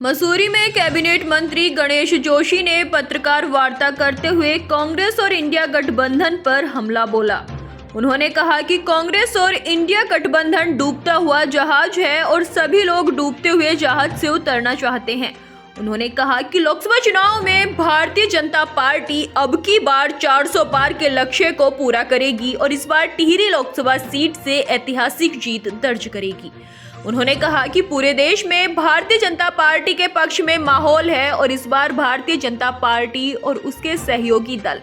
मसूरी में कैबिनेट मंत्री गणेश जोशी ने पत्रकार वार्ता करते हुए कांग्रेस और इंडिया गठबंधन पर हमला बोला। उन्होंने कहा कि कांग्रेस और इंडिया गठबंधन डूबता हुआ जहाज है और सभी लोग डूबते हुए जहाज से उतरना चाहते हैं। उन्होंने कहा कि लोकसभा चुनाव में भारतीय जनता पार्टी अब की बार 400 पार के लक्ष्य को पूरा करेगी और इस बार टिहरी लोकसभा सीट से ऐतिहासिक जीत दर्ज करेगी। उन्होंने कहा कि पूरे देश में भारतीय जनता पार्टी के पक्ष में माहौल है और इस बार भारतीय जनता पार्टी और उसके सहयोगी दल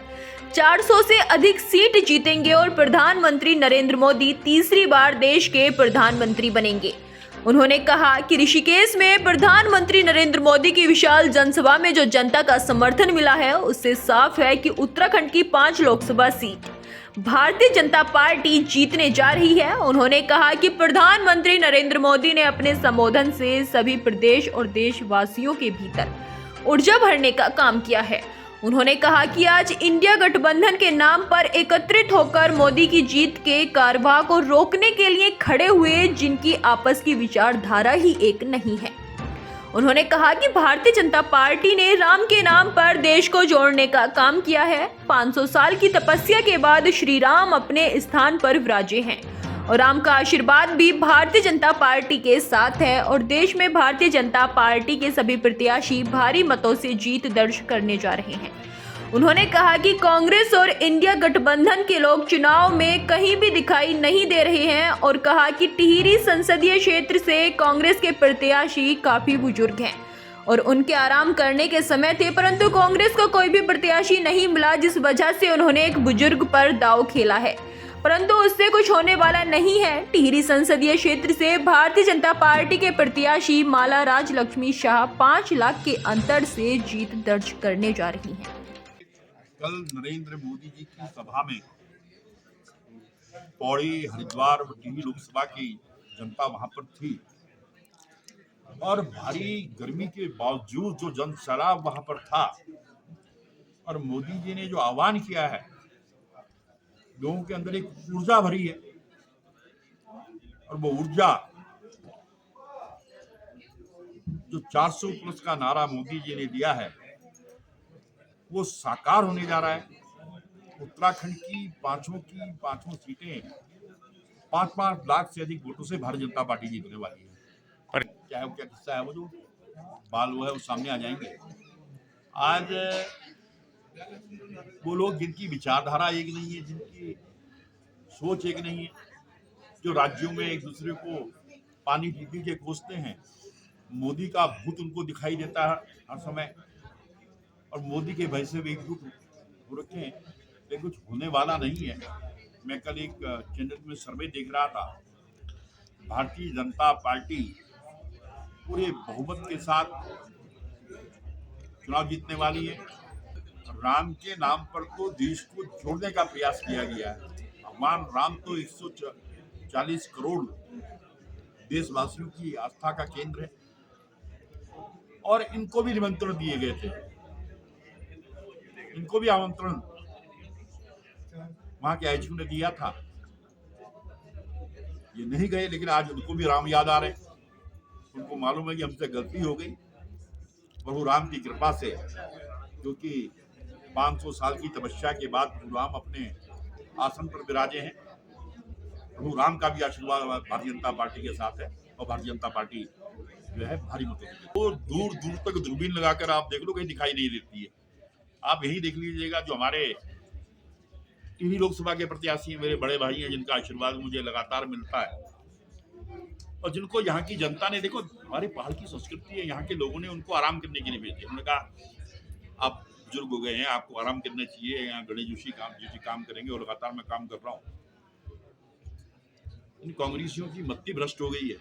400 से अधिक सीट जीतेंगे और प्रधानमंत्री नरेंद्र मोदी तीसरी बार देश के प्रधानमंत्री बनेंगे। उन्होंने कहा कि ऋषिकेश में प्रधानमंत्री नरेंद्र मोदी की विशाल जनसभा में जो जनता का समर्थन मिला है उससे साफ है कि उत्तराखंड की 5 लोकसभा सीट भारतीय जनता पार्टी जीतने जा रही है। उन्होंने कहा कि प्रधानमंत्री नरेंद्र मोदी ने अपने संबोधन से सभी प्रदेश और देशवासियों के भीतर ऊर्जा भरने का काम किया है। उन्होंने कहा कि आज इंडिया गठबंधन के नाम पर एकत्रित होकर मोदी की जीत के कारवां को रोकने के लिए खड़े हुए जिनकी आपस की विचारधारा ही एक नहीं है। उन्होंने कहा कि भारतीय जनता पार्टी ने राम के नाम पर देश को जोड़ने का काम किया है। 500 साल की तपस्या के बाद श्री राम अपने स्थान पर विराजे हैं और राम का आशीर्वाद भी भारतीय जनता पार्टी के साथ है और देश में भारतीय जनता पार्टी के सभी प्रत्याशी भारी मतों से जीत दर्ज करने जा रहे हैं। उन्होंने कहा कि कांग्रेस और इंडिया गठबंधन के लोग चुनाव में कहीं भी दिखाई नहीं दे रहे हैं और कहा कि टिहरी संसदीय क्षेत्र से कांग्रेस के प्रत्याशी काफी बुजुर्ग हैं और उनके आराम करने के समय थे, परंतु कांग्रेस को कोई भी प्रत्याशी नहीं मिला, जिस वजह से उन्होंने एक बुजुर्ग पर दांव खेला है, परंतु उससे कुछ होने वाला नहीं है। टिहरी संसदीय क्षेत्र से भारतीय जनता पार्टी के प्रत्याशी माला राज लक्ष्मी शाह 5 लाख के अंतर से जीत दर्ज करने जा रही हैं। कल नरेंद्र मोदी जी की सभा में पौड़ी, हरिद्वार और टिहरी लोकसभा की जनता वहां पर थी और भारी गर्मी के बावजूद जो जन सैलाब वहां पर था और मोदी जी ने जो आह्वान किया है, लोगों के अंदर एक ऊर्जा भरी है और वो ऊर्जा जो 400 प्लस का नारा मोदी जी ने दिया है वो साकार होने जा रहा है। उत्तराखंड की पांचों सीटें 5-5 लाख से अधिक वोटों से भारतीय जनता पार्टी जीतने वाली है। पर क्या है, क्या किस्सा है, वो जो बाल वो है वो सामने आ जाएंगे। आज वो लोग जिनकी विचारधारा एक नहीं है, जिनकी सोच एक नहीं है, जो राज्यों में एक दूसरे को पानी पी के कोसते हैं, मोदी का भूत उनको दिखाई देता है हर समय और मोदी के भय से भी एकजुट हो रखे हैं, लेकिन कुछ होने वाला नहीं है। मैं कल एक चैनल में सर्वे देख रहा था, भारतीय जनता पार्टी पूरे बहुमत के साथ चुनाव जीतने वाली है। राम के नाम पर तो देश को जोड़ने का प्रयास किया गया है। भगवान राम तो 140 करोड़ देशवासियों की आस्था का केंद्र है और इनको भी निमंत्रण दिए गए थे, इनको भी आमंत्रण वहां के आईजी ने दिया था, ये नहीं गए, लेकिन आज उनको भी राम याद आ रहे। उनको मालूम है कि हमसे गलती हो गई, प्रभु राम की कृपा से, क्योंकि 500 साल की तपस्या के बाद प्रभु राम अपने आसन पर विराजे हैं। प्रभु राम का भी आशीर्वाद भारतीय जनता पार्टी के साथ है और भारतीय जनता पार्टी जो है भारी मतों से तो दूर दूर तक दूरबीन लगाकर आप देख लो, कहीं दिखाई नहीं देती है। आप यही देख लीजिएगा, जो हमारे टिहरी लोकसभा के प्रत्याशी मेरे बड़े भाई हैं, जिनका आशीर्वाद मुझे लगातार मिलता है और जिनको यहाँ की जनता ने, देखो हमारे पहाड़ की संस्कृति है, यहाँ के लोगों ने उनको आराम करने के लिए भेजे। उन्होंने कहा आप बुजुर्ग हो गए हैं, आपको आराम करना चाहिए, यहाँ गणेश जोशी काम करेंगे और लगातार मैं काम कर रहा हूँ। इन कांग्रेसियों की मत्ती भ्रष्ट हो गई है।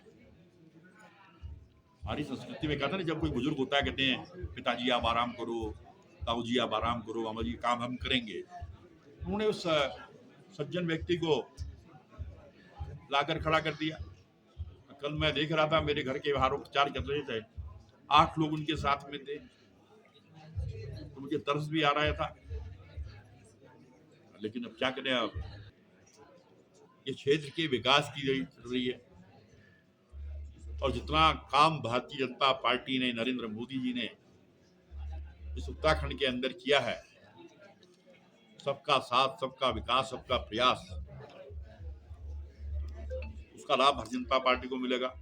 हमारी संस्कृति में कहता है, जब कोई बुजुर्ग होता है कहते हैं पिताजी आप आराम करो, ताऊजी आप आराम करो, हमारी काम हम करेंगे। उन्होंने उस सज्जन व्यक्ति को लाकर खड़ा कर दिया। कल मैं देख रहा था, मेरे घर के बाहर उपचार कर रहे थे, 8 लोग उनके साथ में थे, तो मुझे तरस भी आ रहा था, लेकिन अब क्या करें, अब ये क्षेत्र के विकास की चल रही है। और जितना काम भारतीय जनता पार्टी ने, नरेंद्र मोदी जी ने इस उत्तराखंड के अंदर किया है, सबका साथ, सबका विकास, सबका प्रयास, उसका लाभ भारतीय जनता पार्टी को मिलेगा।